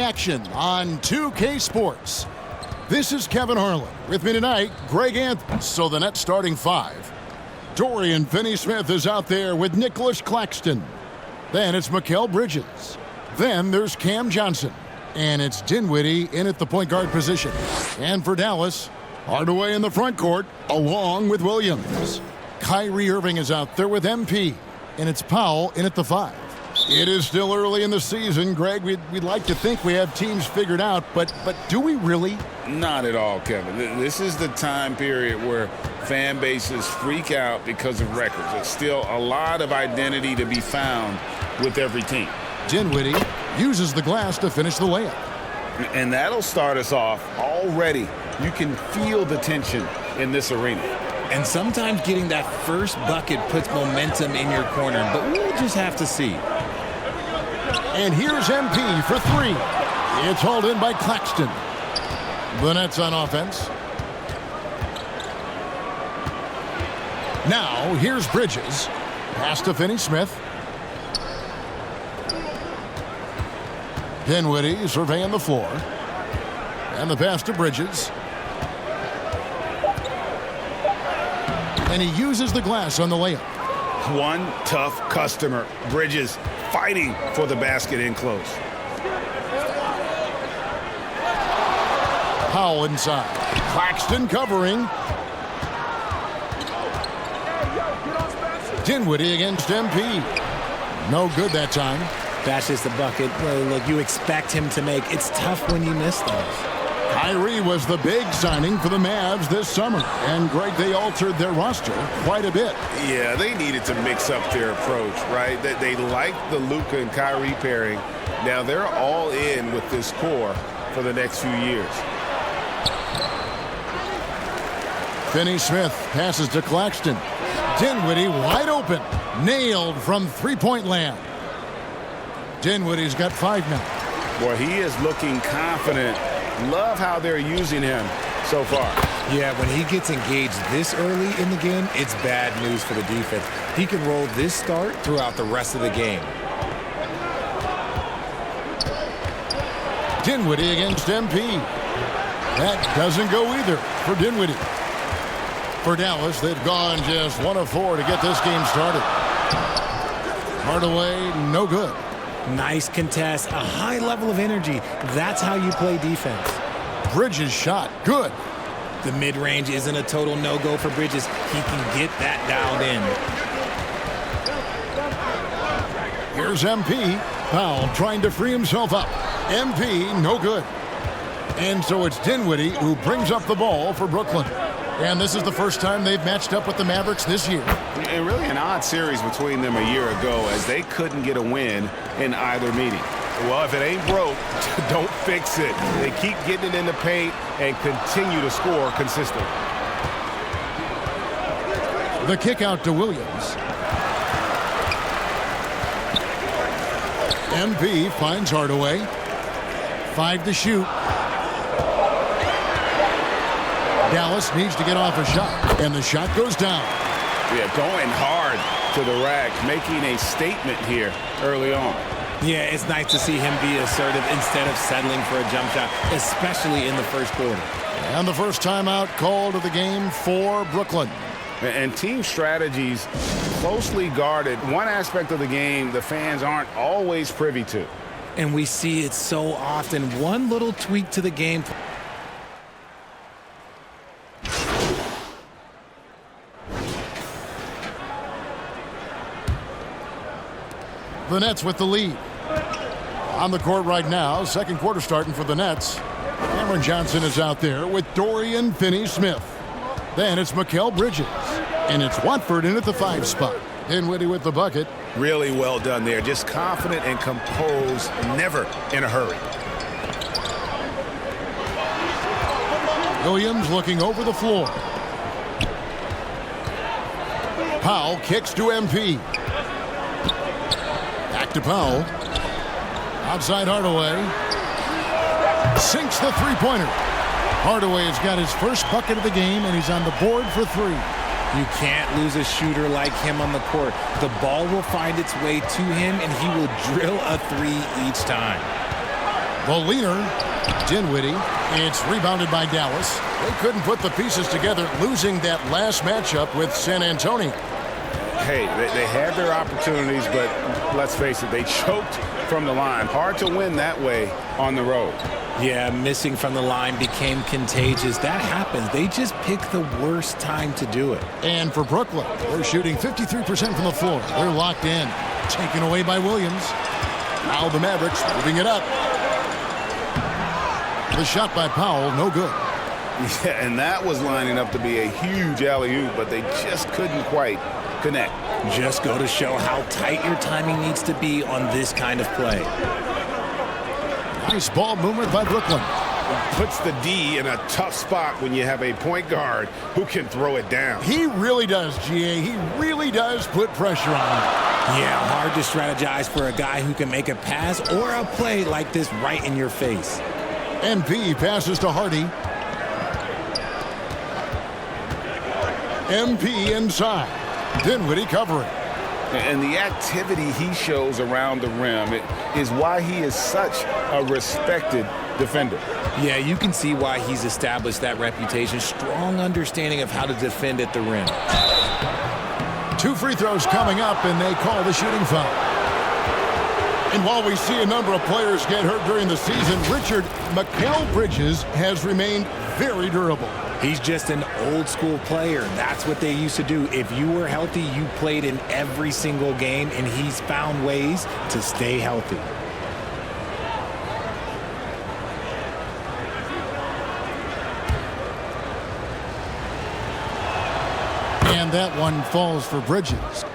action on 2K Sports. This is Kevin Harlan. With me tonight, Greg Anthony. So the Nets starting five. Dorian Finney-Smith is out there with Nicholas Claxton. Then it's Mikal Bridges. Then there's Cam Johnson. And it's Dinwiddie in at the point guard position. And for Dallas, Hardaway in the front court, along with Williams. Kyrie Irving is out there with MP. And it's Powell in at the five. It is still early in the season, Greg. We'd like to think we have teams figured out, but do we really? Not at all, Kevin. This is the time period where fan bases freak out because of records. There's still a lot of identity to be found with every team. Dinwiddie uses the glass to finish the layup. And that'll start us off already. You can feel the tension in this arena. And sometimes getting that first bucket puts momentum in your corner, but we'll just have to see. And here's MP for three. It's hauled in by Claxton. The Nets on offense. Now, here's Bridges. Pass to Finney-Smith. Dinwiddie surveying the floor. And the pass to Bridges. And he uses the glass on the layup. One tough customer. Bridges fighting for the basket in close. Powell inside. Claxton covering. Dinwiddie against MP. No good that time. That's just the bucket. Well, look, you expect him to make. It's tough when you miss those. Kyrie was the big signing for the Mavs this summer. And, Greg, they altered their roster quite a bit. Yeah, they needed to mix up their approach, right? They liked the Luka and Kyrie pairing. Now they're all in with this core for the next few years. Finney-Smith passes to Claxton. Dinwiddie wide open. Nailed from three-point land. Dinwiddie's got five now. Boy, he is looking confident. Love how they're using him so far. Yeah, when he gets engaged this early in the game, it's bad news for the defense. He can roll this start throughout the rest of the game. Dinwiddie against MP. That doesn't go either for Dinwiddie. For Dallas, they've gone just 1 of 4 to get this game started. Hardaway, no good. Nice contest, a high level of energy. That's how you play defense. Bridges shot, good. The mid-range isn't a total no-go for Bridges. He can get that dialed in. Here's MP. Powell trying to free himself up. MP, no good. And so it's Dinwiddie who brings up the ball for Brooklyn. And this is the first time they've matched up with the Mavericks this year. And really an odd series between them a year ago as they couldn't get a win in either meeting. Well, if it ain't broke, don't fix it. They keep getting it in the paint and continue to score consistently. The kick out to Williams. MP finds Hardaway. 5 to shoot. Dallas needs to get off a shot, and the shot goes down. Yeah, going hard to the rack, making a statement here early on. Yeah, it's nice to see him be assertive instead of settling for a jump shot, especially in the first quarter. And the first timeout called of the game for Brooklyn. And team strategies closely guarded. One aspect of the game the fans aren't always privy to. And we see it so often. One little tweak to the game. The Nets with the lead. On the court right now, second quarter starting for the Nets. Cameron Johnson is out there with Dorian Finney-Smith. Then it's Mikal Bridges. And it's Watford in at the 5 spot. Dinwiddie with the bucket. Really well done there. Just confident and composed, never in a hurry. Williams looking over the floor. Powell kicks to MP. Back to Powell. Outside Hardaway. Sinks the three-pointer. Hardaway has got his first bucket of the game, and he's on the board for 3. You can't lose a shooter like him on the court. The ball will find its way to him, and he will drill a 3 each time. The leaner, Dinwiddie. It's rebounded by Dallas. They couldn't put the pieces together, losing that last matchup with San Antonio. Hey, they had their opportunities, but let's face it, they choked from the line. Hard to win that way on the road. Yeah, missing from the line became contagious. That happens. They just picked the worst time to do it. And for Brooklyn, they're shooting 53% from the floor. They're locked in. Taken away by Williams. Now the Mavericks moving it up. The shot by Powell, no good. Yeah, and that was lining up to be a huge alley-oop, but they just couldn't quite connect. Just go to show how tight your timing needs to be on this kind of play. Nice ball movement by Brooklyn. Puts the D in a tough spot when you have a point guard who can throw it down. He really does, GA. He really does put pressure on him. Yeah, hard to strategize for a guy who can make a pass or a play like this right in your face. MP passes to Hardy. MP inside. Dinwiddie covering. And the activity he shows around the rim is why he is such a respected defender. Yeah, you can see why he's established that reputation. Strong understanding of how to defend at the rim. 2 free throws coming up, and they call the shooting foul. And while we see a number of players get hurt during the season, Richard, Mikal Bridges has remained very durable. He's just an old school player. That's what they used to do. If you were healthy, you played in every single game, and he's found ways to stay healthy. And that one falls for Bridges.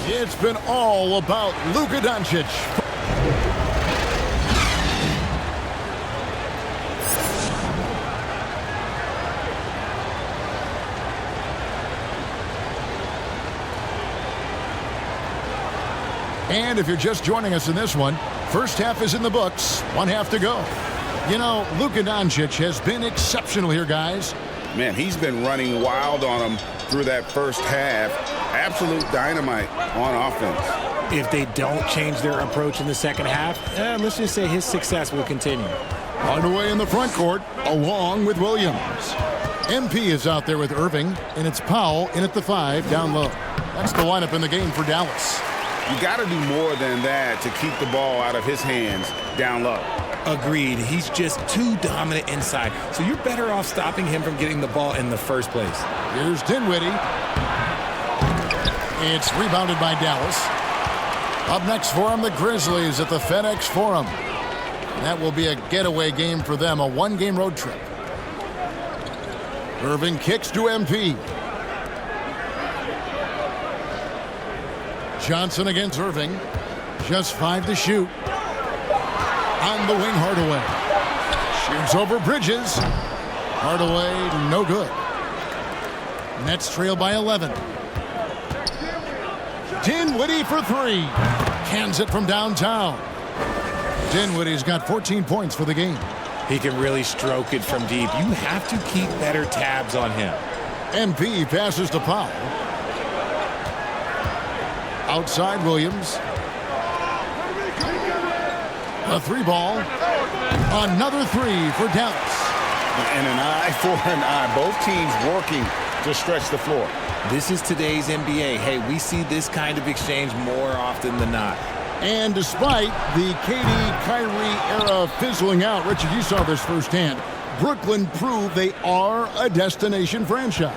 It's been all about Luka Doncic. And if you're just joining us in this one, first half is in the books, 1 half to go. You know, Luka Doncic has been exceptional here, guys. Man, he's been running wild on them through that first half. Absolute dynamite on offense. If they don't change their approach in the second half, let's just say his success will continue. Underway in the front court, along with Williams. MP is out there with Irving, and it's Powell in at the 5 down low. That's the lineup in the game for Dallas. You got to do more than that to keep the ball out of his hands down low. Agreed. He's just too dominant inside, so you're better off stopping him from getting the ball in the first place. Here's Dinwiddie. It's rebounded by Dallas. Up next for him, the Grizzlies at the FedEx Forum. That will be a getaway game for them, a 1-game road trip. Irving kicks to MP. Johnson against Irving. Just 5 to shoot. On the wing, Hardaway. Shoots over Bridges. Hardaway, no good. Nets trail by 11. Dinwiddie for 3. Cans it from downtown. Dinwiddie's got 14 points for the game. He can really stroke it from deep. You have to keep better tabs on him. MP passes to Powell. Outside Williams. A 3-ball. Another 3 for Dallas. And an eye for an eye. Both teams working to stretch the floor. This is today's NBA. Hey, we see this kind of exchange more often than not. And despite the KD-Kyrie era fizzling out, Richard, you saw this firsthand, Brooklyn proved they are a destination franchise.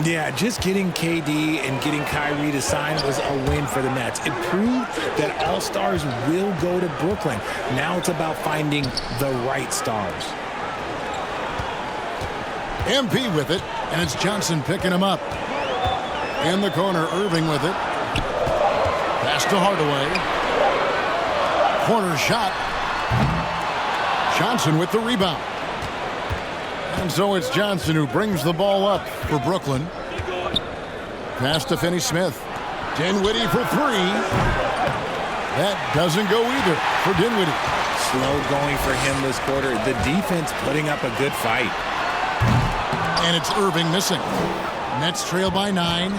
Yeah, just getting KD and getting Kyrie to sign was a win for the Nets. It proved that all stars will go to Brooklyn. Now it's about finding the right stars. MP with it, and it's Johnson picking him up. In the corner, Irving with it. Pass to Hardaway. Corner shot. Johnson with the rebound. And so it's Johnson who brings the ball up for Brooklyn. Pass to Finney-Smith. Dinwiddie for 3. That doesn't go either for Dinwiddie. Slow going for him this quarter. The defense putting up a good fight. And it's Irving missing. Nets trail by 9.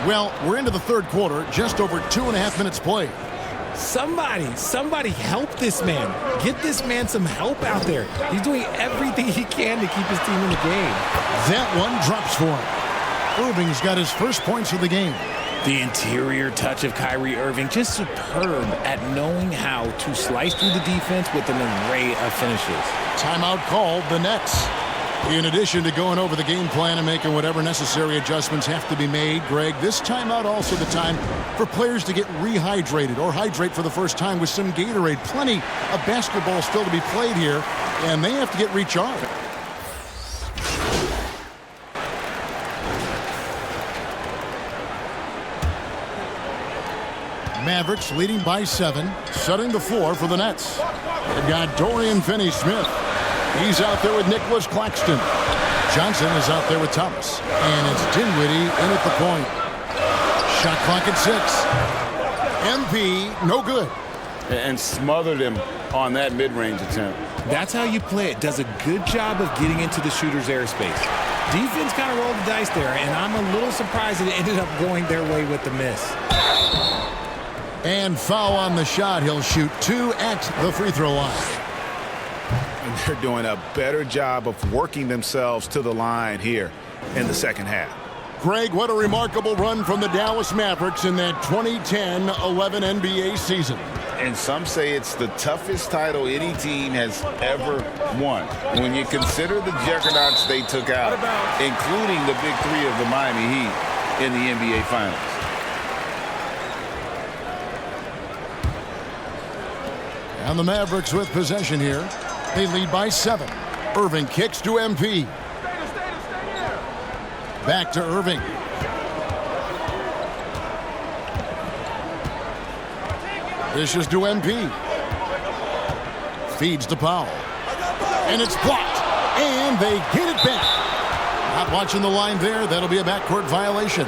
Well, we're into the third quarter, just over 2.5 minutes played. Somebody help this man. Get this man some help out there. He's doing everything he can to keep his team in the game. That one drops for him. Irving's got his first points of the game. The interior touch of Kyrie Irving, just superb at knowing how to slice through the defense with an array of finishes. Timeout called, the Nets. In addition to going over the game plan and making whatever necessary adjustments have to be made, Greg, this timeout also the time for players to get rehydrated or hydrate for the first time with some Gatorade. Plenty of basketball still to be played here, and they have to get recharged. Mavericks leading by 7, setting the floor for the Nets. They've got Dorian Finney-Smith. He's out there with Nicholas Claxton. Johnson is out there with Thomas. And it's Dinwiddie in at the point. Shot clock at 6. MP, no good. And smothered him on that mid-range attempt. That's how you play it. Does a good job of getting into the shooter's airspace. Defense kind of rolled the dice there, and I'm a little surprised that it ended up going their way with the miss. And foul on the shot. He'll shoot 2 at the free throw line. And they're doing a better job of working themselves to the line here in the second half. Greg, what a remarkable run from the Dallas Mavericks in that 2010-11 NBA season. And some say it's the toughest title any team has ever won. When you consider the juggernauts they took out, including the big three of the Miami Heat in the NBA Finals. And the Mavericks with possession here. They lead by 7. Irving kicks to MP. Back to Irving. Dishes to MP. Feeds to Powell. And it's blocked. And they get it back. Not watching the line there. That'll be a backcourt violation.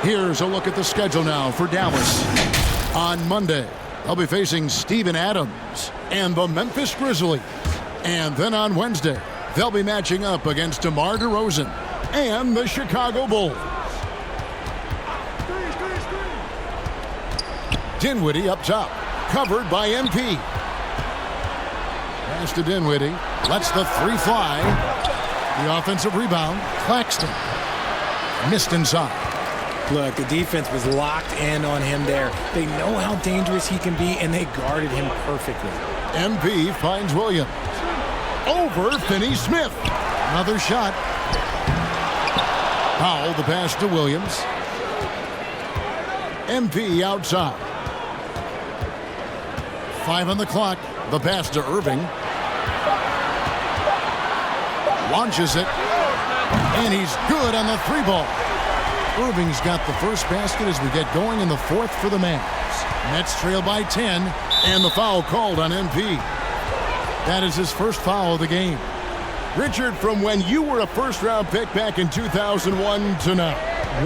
Here's a look at the schedule now for Dallas. On Monday, they'll be facing Steven Adams and the Memphis Grizzlies. And then on Wednesday, they'll be matching up against DeMar DeRozan and the Chicago Bulls. Dinwiddie up top, covered by MP. Pass to Dinwiddie, lets the 3 fly. The offensive rebound, Claxton. Missed inside. Look, the defense was locked in on him there. They know how dangerous he can be, and they guarded him perfectly. MP finds Williams. Over Finney-Smith. Another shot. Powell, the pass to Williams. MP outside. 5 on the clock. The pass to Irving. Launches it. And he's good on the 3-ball. Irving's got the first basket as we get going in the 4th for the Mavs. Nets trail by 10, and the foul called on MP. That is his first foul of the game. Richard, from when you were a first-round pick back in 2001 to now,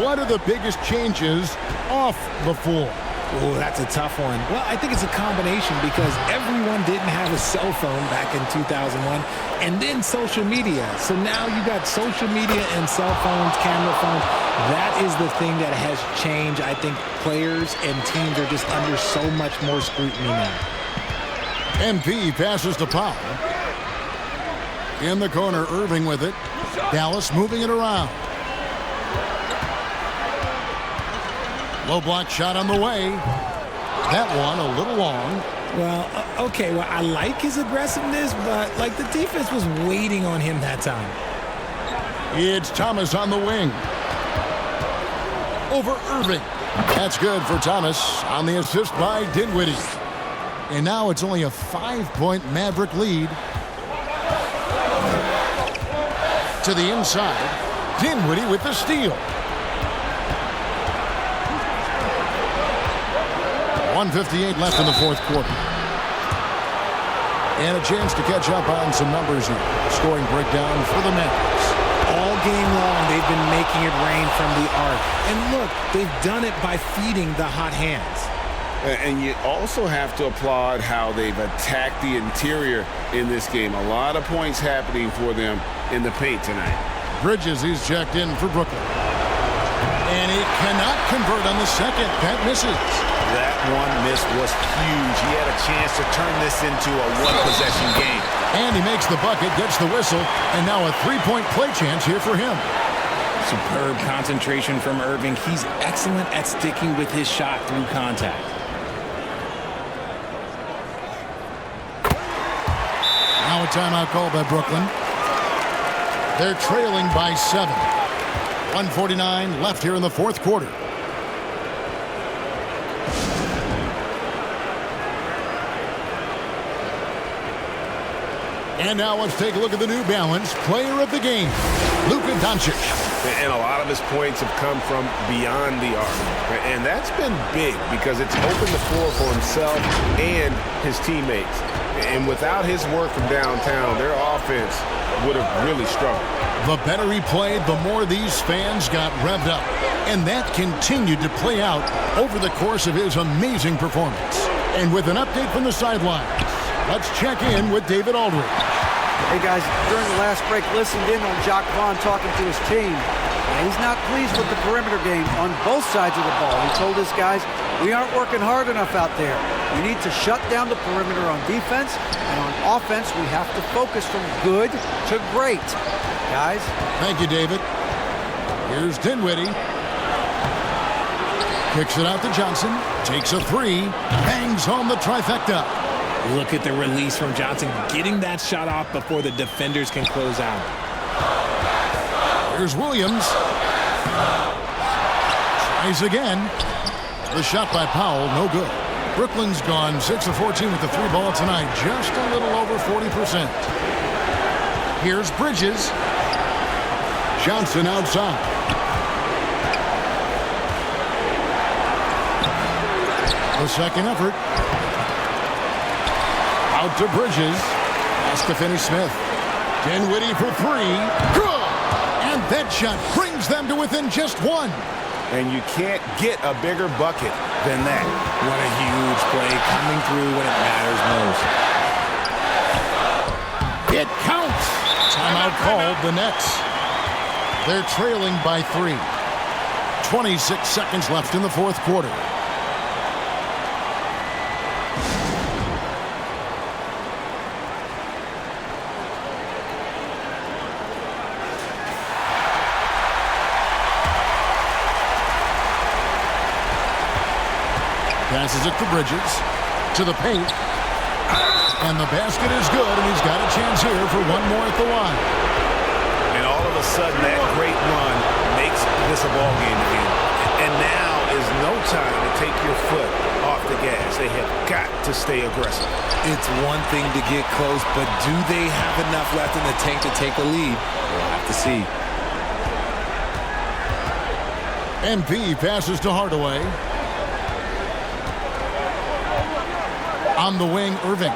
what are the biggest changes off the floor? Oh, that's a tough one. Well, I think it's a combination because everyone didn't have a cell phone back in 2001 and then social media. So now you got social media and cell phones, camera phones. That is the thing that has changed. I think players and teams are just under so much more scrutiny now. MP passes to Powell. In the corner, Irving with it. Dallas moving it around. Low block shot on the way. That one a little long. Well, okay, well, I like his aggressiveness, but, like, the defense was waiting on him that time. It's Thomas on the wing. Over Irving. That's good for Thomas on the assist by Dinwiddie. And now it's only a 5-point Maverick lead. To the inside. Dinwiddie with the steal. 1:58 left in the 4th quarter. And a chance to catch up on some numbers here. Scoring breakdown for the Mavericks. All game long, they've been making it rain from the arc. And look, they've done it by feeding the hot hands. And you also have to applaud how they've attacked the interior in this game. A lot of points happening for them in the paint tonight. Bridges, he's checked in for Brooklyn. And he cannot convert on the second. That misses. That one miss was huge. He had a chance to turn this into a one-possession game. And he makes the bucket, gets the whistle, and now a three-point play chance here for him. Superb concentration from Irving. He's excellent at sticking with his shot through contact. Now a timeout call by Brooklyn. They're trailing by 7. 1:49 left here in the fourth quarter. And now let's take a look at the New Balance Player of the Game, Luka Doncic. And a lot of his points have come from beyond the arc. And that's been big because it's opened the floor for himself and his teammates. And without his work from downtown, their offense would have really struggled. The better he played, the more these fans got revved up. And that continued to play out over the course of his amazing performance. And with an update from the sidelines, let's check in with David Aldridge. Hey guys, during the last break, listened in on Jacques Vaughn talking to his team. He's not pleased with the perimeter game on both sides of the ball. He told his guys, we aren't working hard enough out there. We need to shut down the perimeter on defense, and on offense, we have to focus from good to great. Guys. Thank you, David. Here's Dinwiddie. Kicks it out to Johnson. Takes a three. Bangs home the trifecta. Look at the release from Johnson, getting that shot off before the defenders can close out. Here's Williams. Tries again. The shot by Powell, no good. Brooklyn's gone 6 of 14 with the three ball tonight, just a little over 40%. Here's Bridges. Johnson outside. The second effort. Out to Bridges. Pass to Finney-Smith. Dinwiddie for three. Good! And that shot brings them to within just one. And you can't get a bigger bucket than that. What a huge play, coming through when it matters most. It counts. Timeout called, the Nets. They're trailing by 3. 26 seconds left in the fourth quarter. Passes it to Bridges. To the paint. And the basket is good, and he's got a chance here for one more at the line. And all of a sudden, that great run makes this a ball game again. And now is no time to take your foot off the gas. They have got to stay aggressive. It's one thing to get close, but do they have enough left in the tank to take a lead? We'll have to see. MP passes to Hardaway. On the wing, Irving.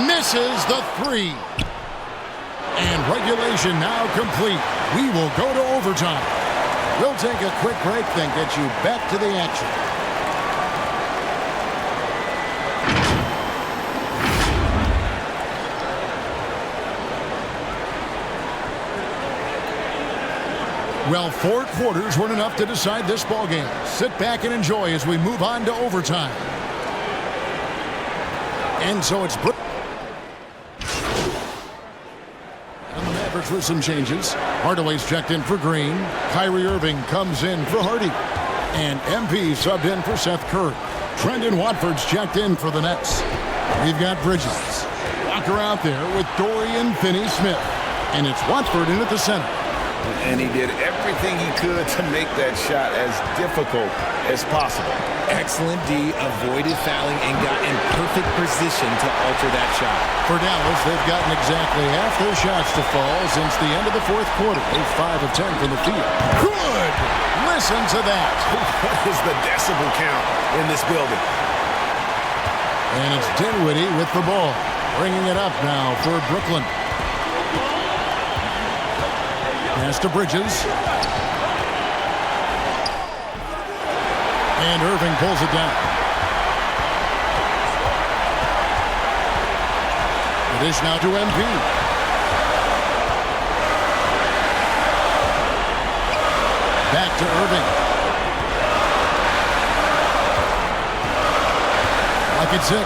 Misses the three. And regulation now complete. We will go to overtime. We'll take a quick break, then get you back to the action. Well, 4 quarters weren't enough to decide this ballgame. Sit back and enjoy as we move on to overtime. And so it's and the Mavericks with some changes. Hardaway's checked in for Green. Kyrie Irving comes in for Hardy. And MP subbed in for Seth Curry. Trendon Watford's checked in for the Nets. We've got Bridges. Walker out there with Dorian Finney-Smith. And it's Watford in at the center. And he did everything he could to make that shot as difficult as possible. Excellent D, avoided fouling and got in perfect position to alter that shot. For Dallas, they've gotten exactly half their shots to fall since the end of the fourth quarter. They're 5 of 10 from the field. Good! Listen to that. What is the decibel count in this building? And it's Dinwiddie with the ball. Bringing it up now for Brooklyn. Pass to Bridges. And Irving pulls it down. The dish now to MP. to Irving. Like it's 6.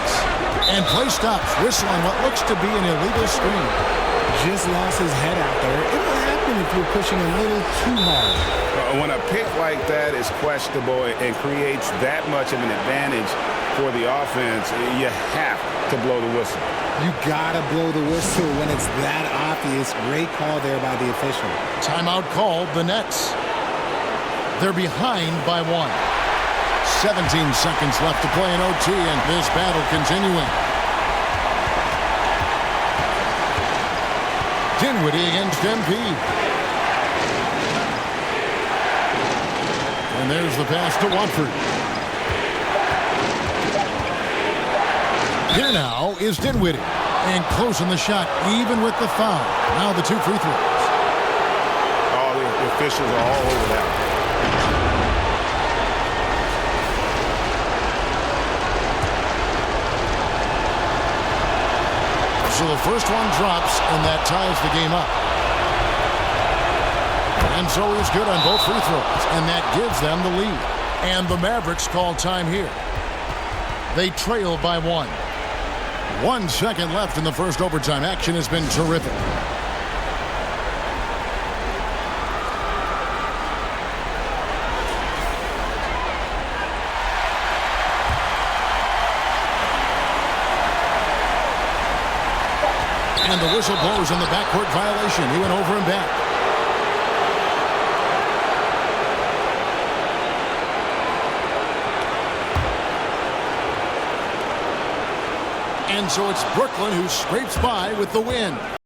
And play stops, whistling what looks to be an illegal screen. Just lost his head out there. It'll happen if you're pushing a little too hard. When a pick like that is questionable and creates that much of an advantage for the offense, you have to blow the whistle. You gotta blow the whistle when it's that obvious. Great call there by the official. Timeout called the Nets. They're behind by 1. 17 seconds left to play in OT, and this battle continuing. Dinwiddie against MP. And there's the pass to Watford. Here now is Dinwiddie. And closing the shot, even with the foul. Now the 2 free throws. Oh, the officials are all over that. So the first one drops, and that ties the game up. And so he's good on both free throws, and that gives them the lead. And the Mavericks call time here. They trail by 1. 1 second left in the first overtime. Action has been terrific. And the whistle blows on the backcourt violation. He went over and back. And so it's Brooklyn who scrapes by with the win.